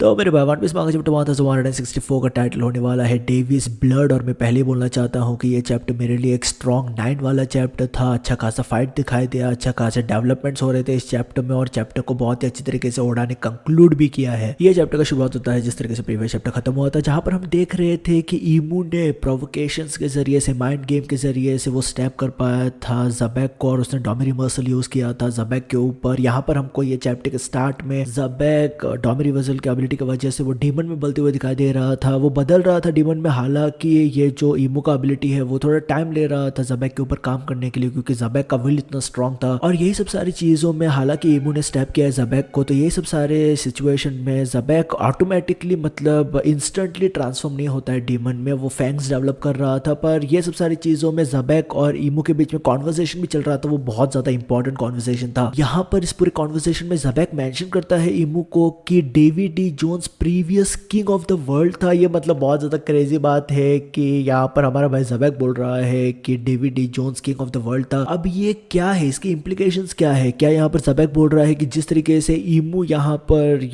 तो मेरे भाई वन पीस मांगा चैप्टर 1164 का टाइटल होने वाला है डेविस ब्लड। और मैं पहले ही बोलना चाहता हूँ कि ये चैप्टर मेरे लिए एक स्ट्रॉन्ग 9 वाला चैप्टर था। अच्छा खासा फाइट दिखाई दिया, अच्छा खासे डेवलपमेंट्स हो रहे थे इस चैप्टर में और चैप्टर को बहुत ही अच्छी तरीके से ओडा ने कंक्लूड भी किया है। ये चैप्टर का शुरुआत होता है जिस तरीके से प्रीवियस चैप्टर खत्म हुआ था, जहाँ पर हम देख रहे थे कि ईमू ने प्रोवोकेशंस के जरिए से, माइंड गेम के जरिए से वो स्टैप कर पाया था ज़बेक को और उसने डोमिरिवर्सल यूज किया था ज़बेक के ऊपर। यहाँ पर हमको ये चैप्टर के स्टार्ट में ज़बेक डोमिरिवर्सल की एबिलिटी की वजह से वो डीमन में बदलते हुए दिखाई दे रहा था, वो बदल रहा था डीमन में। हालांकि ये जो ईमू का एबिलिटी है वो थोड़ा टाइम ले रहा था ज़बेक के ऊपर काम करने के लिए, क्योंकि ज़बेक का विल इतना स्ट्रांग था। और यही सब सारी चीज़ों में हालांकि ईमू ने स्टेप किया है ज़बेक को, तो यही सब सारे सिचुएशन में ज़बेक ऑटोमेटिकली मतलब इंस्टेंटली ट्रांसफॉर्म नहीं होता है डीमन में, वो फैंग्स डेवलप कर रहा था। पर ये सब सारी चीज़ों में ज़बेक और ईमू के बीच में कॉन्वर्सेशन भी चल रहा था, वो बहुत ज़्यादा इंपॉर्टेंट कॉन्वर्सेशन था। यहाँ पर इस पूरे कॉन्वर्सेशन में ज़बेक मेंशन करता है ईमू को कि David D Jones previous king of the world था। ये मतलब बहुत ज्यादा क्रेजी बात है कि यहाँ पर हमारा भाई ज़बेक बोल रहा है कि David D Jones king of the world था। अब ये क्या है, इसकी इम्प्लीकेशंस क्या है? क्या यहाँ पर ज़बेक बोल रहा है कि जिस तरीके से ईमू यहाँ पर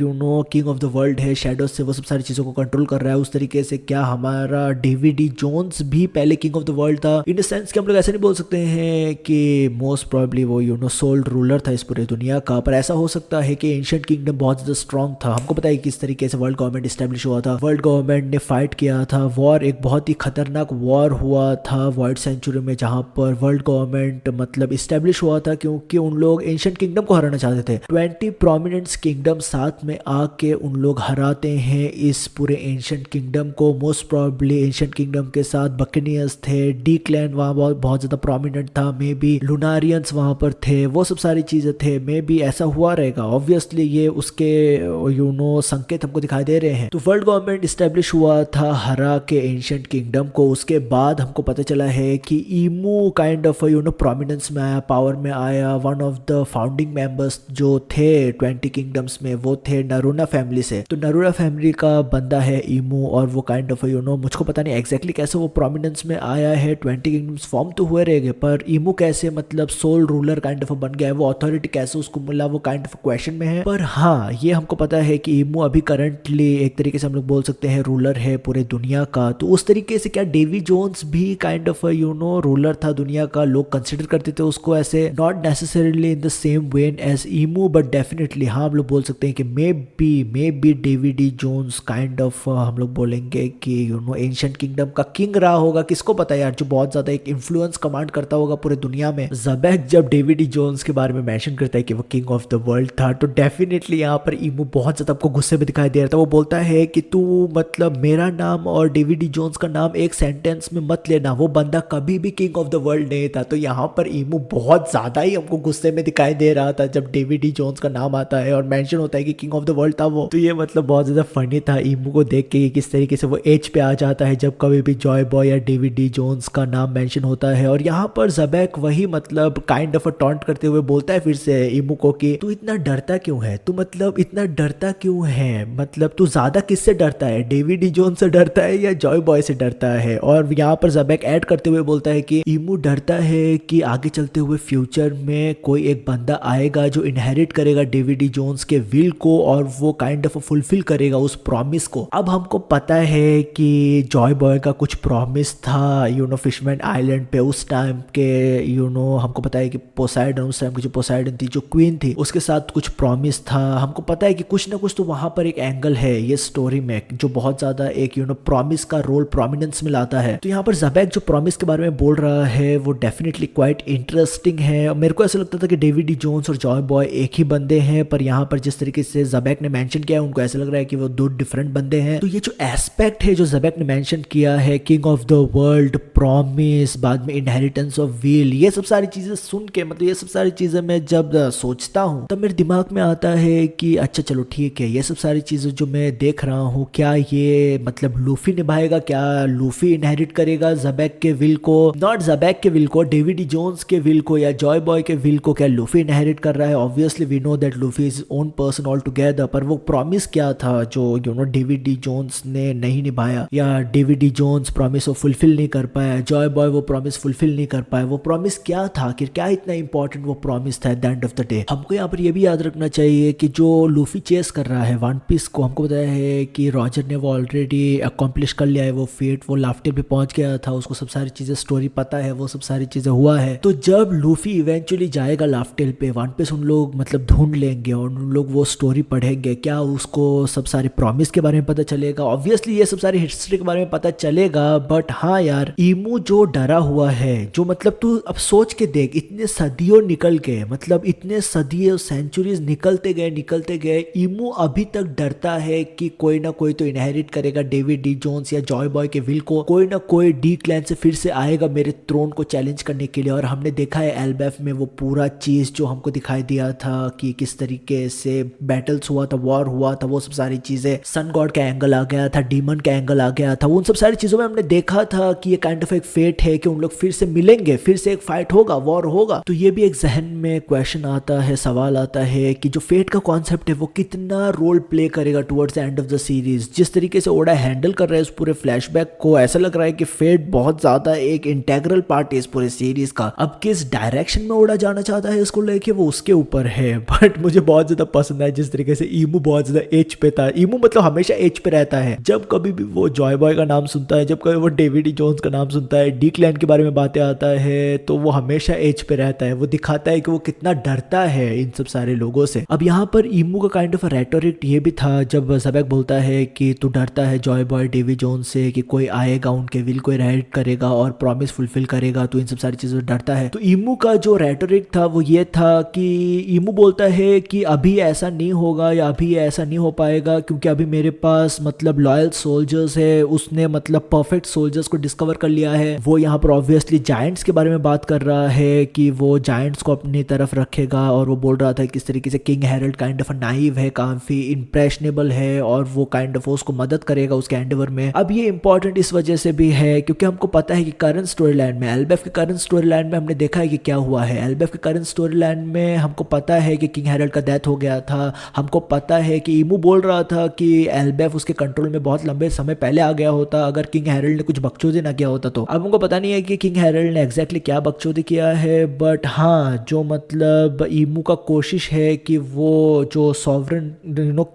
किंग ऑफ द वर्ल्ड है, शैडोज से वो सब सारी चीजों को कंट्रोल कर रहा है, उस तरीके से क्या हमारा डेविड डी जोन्स भी पहले किंग ऑफ द वर्ल्ड था? इन द सेंस कि हम लोग ऐसे नहीं बोल सकते हैं कि मोस्ट प्रोबेबली वो सोल रूलर था इस पूरी दुनिया का, पर ऐसा हो सकता है कि एंशिएंट किंगडम बहुत ज्यादा स्ट्रांग था। हमको पता है किस तरीके से वर्ल्ड गवर्नमेंट स्टैब्लिश हुआ था, वर्ल्ड गवर्नमेंट ने फाइट किया था, वॉर, एक बहुत ही खतरनाक वॉर हुआ था वॉइड सेंचुरी में, जहां पर वर्ल्ड गवर्नमेंट मतलब स्टैब्लिश हुआ था क्योंकि उन लोग एंशिएंट किंगडम को हराना चाहते थे। 20 प्रोमिनेंट किंगडम साथ में आके उन लोग हराते हैं इस पूरे एंशिएंट किंगडम को। मोस्ट प्रोबेबली एंशिएंट किंगडम के साथ बकनियर्स थे, डी क्लैन वहां बहुत ज्यादा प्रोमिनेंट था, मे बी लुनारियंस वहां पर थे, वो सब सारी चीजें थे, मे बी ऐसा हुआ रहेगा। ऑब्वियसली ये उसके संकेत हमको दिखाई दे रहे हैं। तो वर्ल्ड गवर्नमेंट स्टैब्लिश हुआ था हरा के एंशिएंट किंगडम को। उसके बाद हमको पता चला है कि ईमू काइंड ऑफ प्रोमिनेंस में आया, पावर में आया। One of the founding members जो थे 20 किंगडम्स में वो थे नरूना फैमिली से। तो नरूना फैमिली का बंदा है ईमू और वो काइंड ऑफ मुझको पता नहीं एग्जैक्टली कैसे वो प्रोमिनेंस में आया है। 20 किंगडम्स फॉर्म तो हुए रहेंगे, पर ईमू कैसे मतलब सोल रूलर काइंड ऑफ बन गया है, वो अथॉरिटी कैसे उसको मिला, वो काइंड ऑफ क्वेश्चन में है। पर हाँ, ये हमको पता है कि ईमू अभी करंटली एक तरीके से हम लोग बोल सकते हैं रूलर है पूरे दुनिया का। तो उस तरीके से क्या डेविड जोन्स भी काइंड ऑफ रूलर था दुनिया का? लोग कंसिडर करते थे उसको ऐसे, not necessarily in the same way as ईमू, बट डेफिनेटली हाँ हम लोग बोल सकते हैं कि maybe David D Jones kind of हम लोग बोलेंगे कि एंशिएंट किंगडम का किंग रहा होगा। किसको पता यार, जो बहुत ज्यादा एक इन्फ्लुएंस कमांड करता होगा पूरे दुनिया में। ज़बेक जब डेविड डी जोन्स के बारे में मेंशन करता है कि वो किंग ऑफ द वर्ल्ड था, तो डेफिनेटली यहाँ पर ईमू बहुत ज्यादा आपको गुस्से में दिखाई दे रहा था। वो बोलता है कि तू मतलब मेरा नाम और डेविड डी जोन्स का नाम एक सेंटेंस में मत लेना, वो बंदा कभी भी किंग ऑफ द वर्ल्ड नहीं था। तो यहाँ पर ईमू बहुत ज्यादा ही हमको गुस्से में दिखाई दे रहा था जब डेविड डी जोन्स का नाम आता है और मेंशन होता है कि किंग ऑफ द वर्ल्ड था वो। तो ये मतलब बहुत ज्यादा फनी था ईमू को देख के किस तरीके से वो एज पे आ जाता है जब कभी भी जॉय बॉय या डेविड डी जोन्स का नाम मेंशन होता है। और यहाँ पर ज़बेक वही मतलब काइंड ऑफ टॉन्ट करते हुए बोलता है फिर से ईमू को कि तू इतना डरता क्यों है, तू मतलब इतना डरता क्यों है, मतलब तू ज्यादा किससे डरता है, डेविड डी जोन्स से डरता है या जॉय बॉय से डरता है? और यहाँ पर ज़बेक ऐड करते हुए बोलता है कि ईमू डरता है कि आगे चलते हुए फ्यूचर में कोई एक बंदा आएगा जो इनहेरिट करेगा डेविड डी जोन्स के विल को और वो काइंड ऑफ फुलफिल करेगा उस प्रॉमिस को। अब हमको पता है कि जॉय बॉय का कुछ प्रॉमिस था फिशमैन आइलैंड पे उस टाइम के हमको पता है कि पोसाइडन, उस टाइम की जो पोसाइडन थी, जो क्वीन थी, उसके साथ कुछ प्रॉमिस था। हमको पता है कि कुछ ना कुछ तो वहां पर एक एंगल है ये स्टोरी में जो बहुत ज्यादा एक प्रॉमिस का रोल प्रोमिनेंस में लाता है। तो यहाँ पर ज़बेक जो प्रॉमिस के बारे में बोल रहा है वो डेफिनेटली क्वाइट इंटरेस्टिंग है। मेरे को ऐसा लगता था कि डेविड डी जोन्स और जॉय बॉय एक ही बंदे हैं, पर यहाँ पर जिस तरीके से ज़बेक ने मेंशन किया है उनको ऐसा लग रहा है कि वो दो डिफरेंट बंदे हैं। तो ये जो एस्पेक्ट है जो ज़बेक ने मेंशन किया है, king of the world, promise, बाद में इनहेरिटेंस ऑफ व्हील, ये सब सारी चीजें सुन के मतलब ये सब सारी चीजें मैं जब सोचता हूँ तब मेरे दिमाग में आता है कि अच्छा चलो ठीक है, ये सब सारी चीजें जो मैं देख रहा हूँ क्या ये मतलब लूफी निभाएगा, क्या लूफी इनहेरिट करेगा ज़बेक के विल को, नॉट ज़बेक के विल को, डेविड डी जोन्स के विल को या जॉय बॉय के विल को, क्या लूफी इनहेरिट कर रहा है? Obviously we know that Luffy is own person all together, पर वो प्रॉमिस क्या था जो डेविड डी जोन्स ने नहीं निभाया या डेविड डी जोन्स प्रॉमिस को फुलफिल नहीं कर पाया, जॉय बॉय वो प्रॉमिस फुलफिल नहीं कर पाया। वो प्रॉमिस क्या था, आखिर क्या इतना इंपॉर्टेंट वो प्रॉमिस था eight the end of the day? हमको यहाँ पर ये भी याद रखना चाहिए कि जो लूफी चेस कर रहा है वन पीस को हमको बताया है कि रॉजर ने वो ऑलरेडी अकॉम्प्लिश कर लिया है वो फेट, वो लाफ्टेल पे पहुंच गया था, उसको सब सारी चीज़ें स्टोरी पता है, वो सब सारी चीज़ें हुआ है। तो जब लूफी इवेंचुअली जाएगा लाफ्टेल पे, वन पीस उन लोग मतलब ढूंढ लेंगे और उन लोग वो स्टोरी पढ़ेंगे, क्या उसको सब सारे प्रॉमिस के बारे में पता चलेगा? ऑब्वियसली ये सब सारी हिस्ट्री के बारे में पता चलेगा, बट हाँ यार, ईमू जो डरा हुआ है, जो मतलब तू अब सोच के देख, इतने सदियों निकल गए, मतलब इतने सदियों सेंचुरीज निकलते गए, ईमू अभी तक डरता है कि कोई ना कोई तो इनहेरिट करेगा डेविड डी जोन्स या जॉय बॉय के विल को, कोई ना कोई डी क्लैन से फिर से आएगा मेरे थ्रोन को चैलेंज करने के लिए। और हमने देखा है एल्बेफ में वो पूरा चीज जो हमको दिखाई दिया था कि किस तरीके से बैटल्स हुआ था, वॉर हुआ था, वो सब सारी चीजें, सन गॉड का एंगल आ गया था, डीमन का एंगल आ गया था, उन सब सारी चीजों में हमने देखा था कि ये काइंड ऑफ एक फेट है कि उन लोग फिर से मिलेंगे, फिर से एक फाइट होगा, वॉर होगा। तो ये भी एक जहन में क्वेश्चन आता है, सवाल आता है कि जो फेट का कॉन्सेप्ट है वो कितना रोल प्ले करेगा towards the end of the series. जिस तरीके से ओडा हैंडल कर रहा है उस पूरे फ्लैशबैक को, ऐसा लग रहा है कि फेट बहुत ज्यादा एक इंटेग्रल पार्ट है इस पूरे सीरीज का। अब किस डायरेक्शन में ओडा जाना चाहता है इसको लेके वो उसके ऊपर है, बट मुझे बहुत ज्यादा पसंद है जिस तरीके से ईमू बहुत ज्यादा एज पे था। ईमू मतलब हमेशा एज पे रहता है, जब कभी भी वो जॉय बॉय का नाम सुनता है, जब कभी वो डेविड डी जोन्स का नाम सुनता है, डी क्लैन के बारे में बातें आता है, तो वो हमेशा एज पे रहता है। वो दिखाता है कि वो कितना डरता है इन सब सारे लोगों से। अब यहाँ पर ईमू का काइंड ऑफ रेटोरिक ये भी था जब ज़बेक बोलता है कि तू डरता है जॉय बॉय डेविड जोन्स से कि कोई आएगा उनके विल को इनहेरिट करेगा और प्रॉमिस फुलफिल करेगा, तो इन सब सारी चीज़ों से डरता है। तो ईमू का जो रेटोरिक था वो ये था कि ईमू बोलता है कि अभी ऐसा नहीं होगा या अभी ऐसा नहीं हो पाएगा क्योंकि अभी मेरे पास मतलब लॉयल सोल्जर्स है, उसने मतलब परफेक्ट सोल्जर्स को डिस्कवर कर लिया है। वो यहाँ पर ऑब्वियसली जायंट्स के बारे में बात कर रहा है कि वो जायंट्स को अपनी तरफ रखेगा, और वो बोल रहा था किस तरीके से king Harald kind of naive है, काफी इंप्रेशनेबल है, और वो काइंड ऑफ उसको मदद करेगा उसके एंडेवर में। अब ये इंपॉर्टेंट इस वजह से भी है क्योंकि हमको पता है कि करंट स्टोरी लाइन में, एल्बेफ के करंट स्टोरी लाइन में हमने देखा है कि क्या हुआ है। एल्बेफ के करंट स्टोरी लाइन में हमको पता है कि किंग हेरल्ड का डेथ हो गया था, हमको पता है कि ईमू बोल रहा था कि एल्बेफ उसके कंट्रोल में बहुत लंबे समय पहले आ गया होता अगर किंग हेरल्ड ने कुछ बकचोदी ना किया होता। तो अब हमको पता नहीं है कि किंग हेरल्ड ने एग्जैक्टली क्या बकचोदी किया है, बट हाँ, जो मतलब ईमू का कोशिश है कि वो जो सॉवरन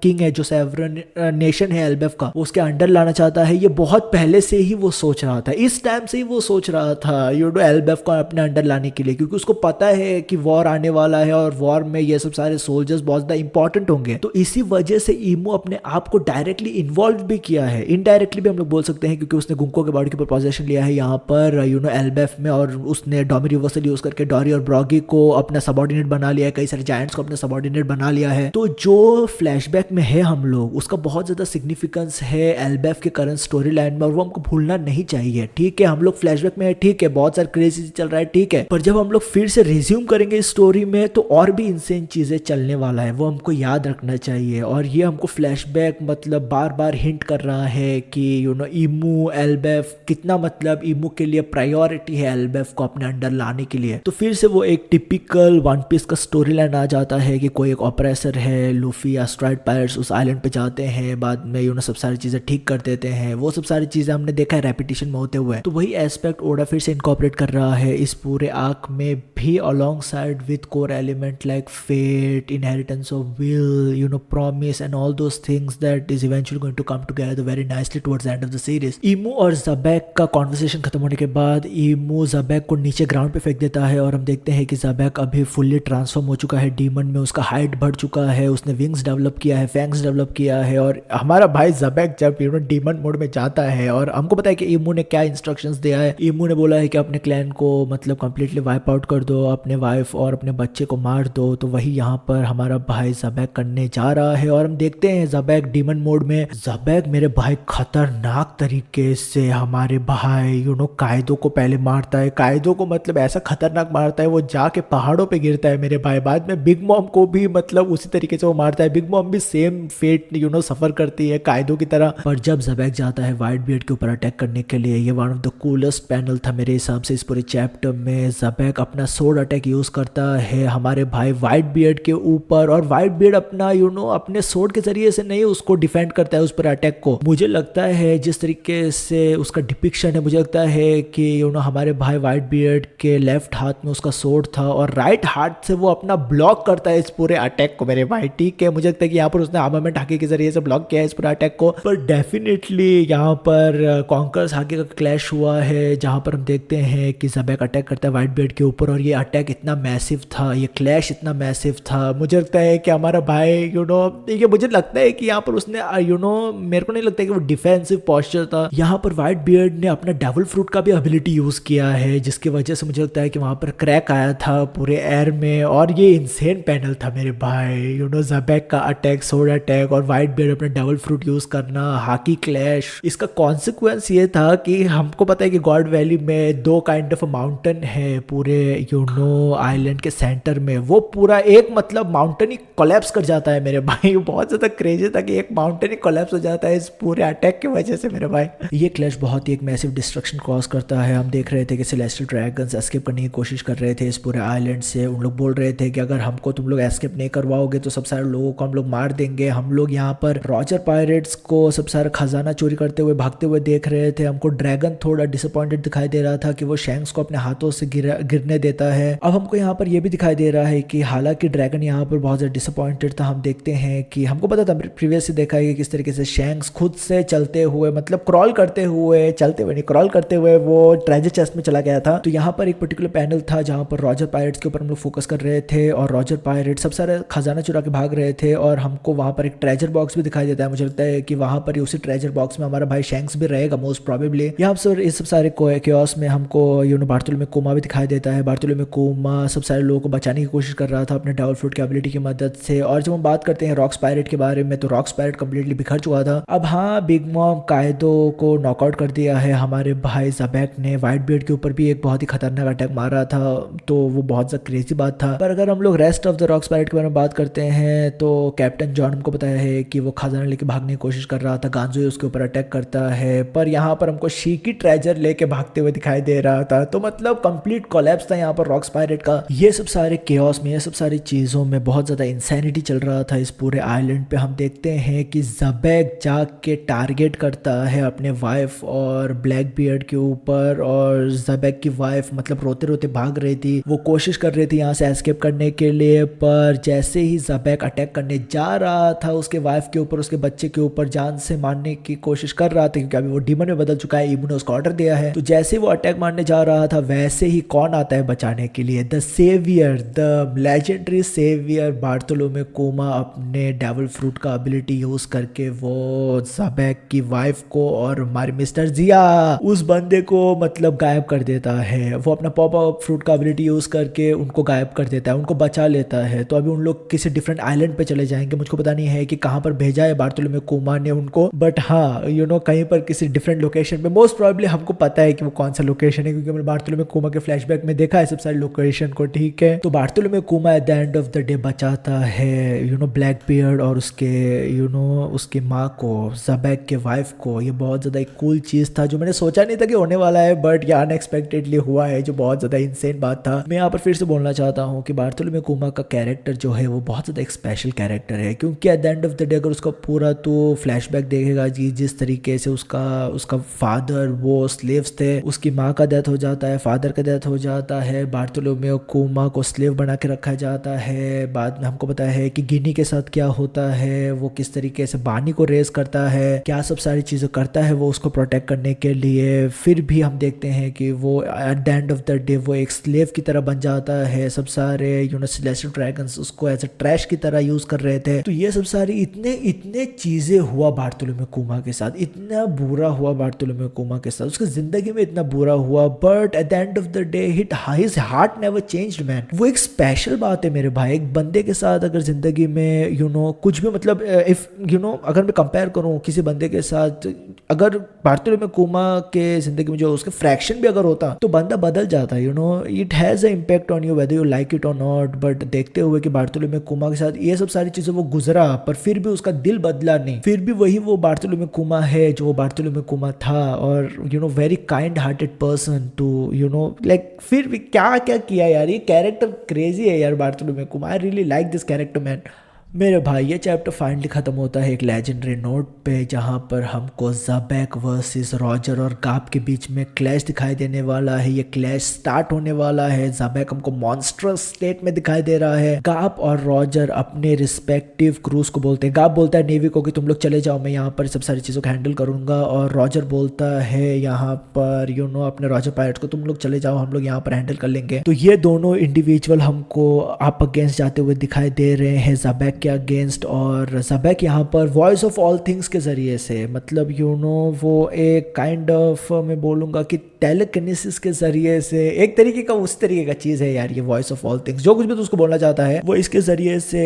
किंग है, जो सॉवरन नेशन है एल्बेफ का, उसके अंडर लाना चाहता है। ये बहुत पहले से ही वो सोच रहा था, इस टाइम से ही वो सोच रहा था एल्बेफ को अपने अंडर लाने के लिए, क्योंकि उसको पता है कि वॉर आने वाला है और वॉर में ये सब सारे सोल्जर्स बहुत ज्यादा इंपॉर्टेंट होंगे। तो इसी वजह से ईमू अपने आप को डायरेक्टली इन्वॉल्व भी किया है, इनडायरेक्टली भी हम लोग बोल सकते हैं, क्योंकि उसने गुंको के बॉडी के ऊपर पोजेशन लिया है यहाँ पर एल्बेफ में, और उसने डॉमी रिवर्सल यूज करके डॉरी और ब्रॉगी को अपना सबऑर्डिनेट बना लिया है, कई सारे जायंट्स को अपना सबऑर्डिनेट बना लिया है। तो जो फ्लैशबैक में है हम लोग, उसका बहुत ज्यादा सिग्निफिकेंस है एल्बेफ के करंट स्टोरी लाइन में, और वो हमको भूलना नहीं चाहिए। ठीक है, हम लोग फ्लैशबैक में है, ठीक है, बहुत सारे क्रेजी चल रहा है, ठीक है, पर जब हम लोग फिर से रिज्यूम करेंगे इस स्टोरी में तो और भी इंसेन चीजें चलने वाला है, वो हमको याद रखना चाहिए। और ये हमको फ्लैशबैक मतलब बार बार हिंट कर रहा है कि ईमू एल्बेफ कितना, मतलब ईमू के लिए प्रायोरिटी है एल्बेफ को अपने अंडर लाने के लिए। तो फिर से वो एक टिपिकल वन पीस का स्टोरी लाइन आ जाता है कि कोई एक ऑपरेसर है, लूफी या स्ट्राइड पायरेट्स उस आइलैंड पे जाते हैं, बाद में सब सारी चीजें ठीक कर देते हैं, वो सब सारी चीजें हमने देखा है रेपिटेशन में होते हुए। तो वही एस्पेक्ट ओडा फिर से इनकॉर्पोरेट कर रहा है इस पूरे आर्क में भी, alongside with core element like fate, inheritance of will, promise and all those things that is eventually going to come together very nicely towards the end of the series. ईमू और ज़बेक का conversation खत्म होने के बाद ईमू ज़बेक को नीचे ग्राउंड पे फेंक देता है, और हम देखते हैं कि ज़बेक अभी फुल्ली ट्रांसफॉर्म हो चुका है डीमन में, उसका हाइट बढ़ चुका है, उसने विंग्स डेवलप किया है, फैंग्स डेवलप किया है। और हमारा भाई ज़बेक जब डीमन मोड में जाता है, और हमको पता है कि ईमू ने क्या इंस्ट्रक्शंस दिया है। ईमू ने बोला है कि अपने क्लैन को मतलब कंप्लीटली वाइप आउट कर दो, अपने वाइफ और अपने बच्चे को मार दो। तो वही यहाँ पर हमारा भाई ज़बेक करने जा रहा है, और हम देखते हैं ज़बेक डीमन मोड में। ज़बेक मेरे भाई खतरनाक तरीके से हमारे भाई कायदो को पहले मारता है, कायदो को मतलब ऐसा खतरनाक मारता है, वो जाके पहाड़ों पे गिरता है मेरे भाई। बाद में बिग मॉम को भी मतलब उसी तरीके से वो मारता है, बिग मॉम भी सेम फेट सफर करती है कायदो की तरह। पर जब ज़बेक जाता है व्हाइट बियर्ड के ऊपर अटैक करने के लिए, ये one of the coolest panel था मेरे हिसाब से इस पूरे चैप्टर में। ज़बेक अपना सोर्ड अटैक यूज करता है हमारे भाई व्हाइट बियर्ड के ऊपर, और व्हाइट बियर्ड अपना अपने सोर्ड के जरिए से नहीं उसको डिफेंड करता है उस पर अटैक को। मुझे लगता है जिस तरीके से उसका डिपिक्शन है, मुझे लगता है कि हमारे भाई व्हाइट बियर्ड के लेफ्ट हाथ में उसका सोर्ड था और राइट हाथ से वो अपना ब्लॉक करता है इस पूरे अटैक को मेरे भाई। ठीक है, मुझे लगता है कि यहाँ पर उसने उसने आर्मामेंट हाकी के जरिए से ब्लॉक किया है इस पूरा अटैक को। पर डेफिनेटली यहाँ पर कॉन्कर्स हाकी का क्लैश हुआ है, जहाँ पर हम देखते हैं कि ज़बैक अटैक करता है व्हाइट बियर्ड के ऊपर, और ये अटैक इतना मैसिव था, ये क्लैश इतना मैसिव था। मुझे लगता है कि हमारा भाई ये मुझे लगता है कि यहाँ पर उसने मेरे को नहीं लगता कि वो डिफेंसिव पॉस्चर था। यहाँ पर व्हाइट बियर्ड ने अपना डेविल फ्रूट का भी एबिलिटी यूज किया है, जिसकी वजह से मुझे लगता है कि वहां पर क्रैक आया था पूरे एयर में, और ये इंसेन पैनल था मेरे भाई। ज़बैक का अटैक, सोड अटैक, और व्हाइट बियर्ड अपना डेविल फ्रूट यूज करना, हाकी क्लैश। इसका कॉन्सिक्वेंस ये था कि हमको पता है कि गॉड वैली में 2 काइंड ऑफ माउंटेन है पूरे आइलैंड के सेंटर में। वो पूरा एक मतलब माउंटेन ही कोलैप्स कर जाता है मेरे भाई। बहुत ज्यादा क्रेजी था कि एक माउंटेन ही कोलैप्स हो जाता है इस पूरे अटैक की वजह से मेरे भाई। ये क्लैश बहुत ही एक मैसिव डिस्ट्रक्शन कॉज करता है। हम देख रहे थे कि सेलेस्टियल ड्रैगन्स एस्केप करने की कोशिश कर रहे थे इस पूरे आइलैंड से। उन लोग बोल रहे थे कि अगर हमको तुम लोग एस्केप नहीं करवाओगे तो सब सारे लोगों को हम लोग मार देंगे। हम लोग यहाँ पर रॉजर पायरेट्स को सब सारा खजाना चोरी करते हुए भागते हुए देख रहे थे। हमको ड्रैगन थोड़ा डिसअपॉइंटेड दिखाई दे रहा था कि वो शैंक्स को अपने हाथों से गिरने देता है। अब हमको यहाँ पर यह भी दिखाई दे रहा है कि हालांकि ड्रैगन यहाँ पर बहुत ज्यादा डिसअपॉइंटेड था। हम देखते हैं कि हमको पता था प्रीवियस से देखा है कि किस तरीके से शैंक्स खुद से चलते हुए, मतलब क्रॉल करते हुए, चलते हुए नहीं क्रॉल करते हुए वो ट्रेजर चेस्ट में चला गया था। तो यहाँ पर एक पर्टिकुलर पैनल था जहाँ पर रॉजर पायरेट्स के ऊपर हम लोग फोकस कर रहे थे, और रॉजर पायरेट सब सारे खजाना चुरा के भाग रहे थे, और हमको वहाँ पर एक ट्रेजर बॉक्स भी दिखाई देता है। मुझे लगता है कि वहाँ पर उसी ट्रेजर बॉक्स में हमारा भाई शैंक्स भी रहेगा मोस्ट प्रोबेबली। यहाँ पर इस सब सारे केओस में हमको बार्थोलोमेव कोमा भी दिखाई देता है। बार्थोलोमेव कोमा सब सारे लोगों को बचाने की कोशिश कर रहा था अपने डेविल फ्रूट की एबिलिटी की मदद से। और जब हम बात करते हैं रॉक्स पायरेट के बारे में, तो रॉक्स पायरेट कंप्लीटली बिखर चुका था। अब हाँ, बिग मॉम कायदो को नॉकआउट कर दिया है हमारे भाई ज़बैक ने। व्हाइट बियर्ड के ऊपर भी एक बहुत ही खतरनाक अटैक मारा था, तो वो बहुत ज़्यादा क्रेजी बात था। पर अगर हम लोग rest of the rocks pirate के बारे में बात करते हैं, तो कैप्टन जॉन हमको बताया है कि वो खजाना लेके भागने की कोशिश कर रहा था। गांजो उसके ऊपर अटैक करता है, पर यहाँ पर हमको शीकी ट्रेजर लेके भागते हुए दिखाई दे रहा था। तो मतलब कंप्लीट कोलैप्स था यहाँ पर रॉक्स पायरेट का। ये सब सारे केओस में, ये सब सारी चीज़ों में बहुत ज़्यादा इंसैनिटी चल रहा था इस पूरे आइलैंड पे। हम देखते हैं कि ज़बैक जाग के टारगेट करता है अपने वाइफ और ब्लैक बियर्ड के ऊपर, और ज़बैक की वाइफ मतलब रोते रोते भाग रही थी। वो कोशिश कर रही थी यहाँ से एस्केप करने के लिए, पर जैसे ही ज़बैक अटैक करने जा रहा था उसके वाइफ के ऊपर, उसके बच्चे के ऊपर, जान से मारने की कोशिश कर रहा था, क्योंकि अभी वो डीमन में बदल चुका है। इबू ने उसको ऑर्डर दिया है। तो जैसे वो अटैक मारने जा रहा था, वैसे ही कौन आता है बचाने के लिए? The saviour, the legendary saviour Bartholomew Kuma अपने डेविल फ्रूट का एबिलिटी यूज करके वो ज़बैक की वाइफ को और हमारे मिस्टर जिया उस बंदे को मतलब गायब कर देता है। वो अपना पॉप अप फ्रूट का एबिलिटी यूज करके उनको गायब कर देता है, उनको बचा लेता है। तो अभी उन लोग किसी डिफरेंट आइलैंड पे चले जाएंगे। मुझको पता नहीं है कि कहाँ पर भेजा है बार्थोलोमेव कोमा ने उनको, बट हाँ कहीं पर किसी डिफरेंट लोकेशन पे। मोस्ट प्रोबेबली हमको पता है कि वो कौन सा लोकेशन है, क्योंकि हमने बार्थोलोमेव कोमा के फ्लैशबैक में देखा है सब सारे लोकेशन को, ठीक है। तो Bartholomew Kuma at the end of the day बचाता है ब्लैक बियर्ड और उसके उसकी माँ को, ज़बैक के वाइफ को। ये बहुत ज़्यादा एक कूल चीज़ था जो मैंने सोचा नहीं था कि होने वाला है, बट ये अनएक्सपेक्टेडली हुआ है, जो बहुत ज़्यादा इंसेन बात था। मैं यहाँ पर फिर से बोलना चाहता हूँ कि बार्थोलोमेव कोमा का कैरेक्टर जो है वो बहुत ज़्यादा एक स्पेशल कैरेक्टर है, क्योंकि eight the end of the day अगर उसका पूरा तो फ्लैशबैक देखेगा जी, जिस तरीके से उसका फादर वो स्लेव्स थे, उसकी माँ का डेथ हो जाता है, फादर का डेथ हो जाता है, बार्थोलोमेव कोमा को स्लेव बना के रखा जाता है। बाद में हमको पता है कि गिनी के साथ क्या होता है, वो किस तरीके से बानी को रेस करता है, क्या सब सारी चीज़ें करता है वो उसको प्रोटेक्ट करने के लिए। फिर भी हम देखते हैं कि वो eight the end of the day वो एक स्लेव की तरह बन जाता है। सब सारे सेलेस्टियल ड्रैगन्स उसको एज अ ट्रैश की तरह यूज कर रहे थे। तो ये सब सारी इतने चीजें हुआ बार्थोलोमेव कोमा के साथ, इतना बुरा हुआ बार्थोलोमेव कोमा के साथ, उसकी जिंदगी में इतना बुरा हुआ, but at the end of the day his heart never changed man. वो एक स्पेशल बात है मेरे भाई, एक बंदे के साथ अगर जिंदगी में कुछ भी मतलब इफ अगर मैं कंपेयर करूं किसी बंदे के साथ, अगर बार्थोलोमेव कोमा के जिंदगी में जो उसके फ्रैक्शन भी अगर होता तो बंदा बदल जाता है। It has a impact on you whether you like it और नॉट। बट देखते हुए कि बार्थोलोमेव कोमा के साथ ये सब सारी चीजें वो गुजरा, पर फिर भी उसका दिल बदला नहीं, फिर भी वही वो बार्थोलोमेव कोमा है जो वो बार्थोलोमेव कोमा था। और very kind hearted person to like, फिर भी क्या क्या किया यार, ये कैरेक्टर क्रेजी है यार Bartholomew Kuma. I really like this character man. मेरे भाई ये चैप्टर फाइनली ख़त्म होता है एक लेजेंडरी नोट पे, जहाँ पर हमको ज़बैक वर्सेस रॉजर और गाब के बीच में क्लैश दिखाई देने वाला है। ये क्लैश स्टार्ट होने वाला है। ज़बैक हमको मॉन्स्ट्रस स्टेट में दिखाई दे रहा है। गाब और रॉजर अपने रिस्पेक्टिव क्रूज को बोलते हैं। गाब बोलता है नेवी को कि तुम लोग चले जाओ, मैं यहाँ पर सब सारी चीज़ों को हैंडल करूँगा। और रॉजर बोलता है यहाँ पर अपने रॉजर पायलट को, तुम लोग चले जाओ, हम लोग यहाँ पर हैंडल कर लेंगे। तो ये दोनों इंडिविजुअल हमको आप अगेंस्ट जाते हुए दिखाई दे रहे हैं ज़बैक के अगेंस्ट। और ज़बैक यहाँ पर वॉइस ऑफ ऑल थिंग्स के ज़रिए से, मतलब वो एक काइंड ऑफ मैं बोलूँगा कि टेलीकिनेसिस के ज़रिए से, एक तरीके का उस तरीके का चीज़ है यार ये वॉइस ऑफ ऑल थिंग्स। जो कुछ भी तो उसको बोलना चाहता है वो इसके ज़रिए से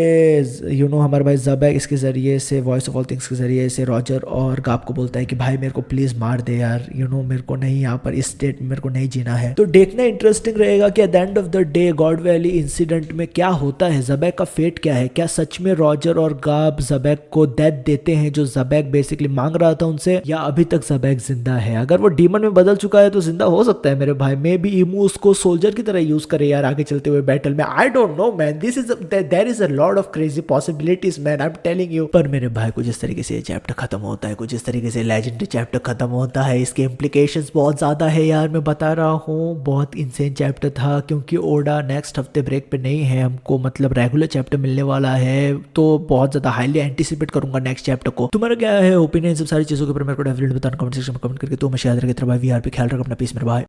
हमारे भाई ज़बैक इसके ज़रिए से, वॉइस ऑफ ऑल थिंग्स के ज़रिए से रॉजर और गाब को बोलता है कि भाई मेरे को प्लीज़ मार दे यार, मेरे को नहीं यहाँ पर इस स्टेट में मेरे को नहीं जीना है। तो देखना इंटरेस्टिंग रहेगा कि eight the end of the day God valley incident में क्या होता है, ज़बैक का फेट क्या है। क्या सच में रॉजर और गाब ज़बैक को डेथ देते हैं जो ज़बैक बेसिकली मांग रहा था उनसे, या अभी तक ज़बैक जिंदा है। अगर वो डीमन में बदल चुका है तो जिंदा हो सकता है मेरे भाई। मे बी इमू उसको सोल्जर की तरह यूज करे यार आगे चलते हुए बैटल में। I don't know man, this is there is a lot of crazy possibilities man, I am telling you. पर मेरे भाई कुछ इस तरीके से ये चैप्टर खत्म होता है, कुछ इस तरीके से लेजेंडरी चैप्टर खत्म होता है। इसके इम्प्लीकेशंस बहुत ज्यादा है यार, मैं बता रहा हूँ। बहुत इंसेन चैप्टर था क्योंकि ओडा नेक्स्ट हफ्ते ब्रेक पे नहीं है, हमको मतलब रेगुलर चैप्टर मिलने वाला है। तो बहुत ज्यादा हाईली एंटिसिपेट करूंगा नेक्स्ट चैप्टर को। तुम्हारा क्या है ओपिनियन सब सारी चीजों के ऊपर मेरे को डेफिनेटली बताना कमेंट सेक्शन में कमेंट करके। तो मैं शायद रखे भाई वीआर पे ख्याल रख अपना, पीस मेरे भाई।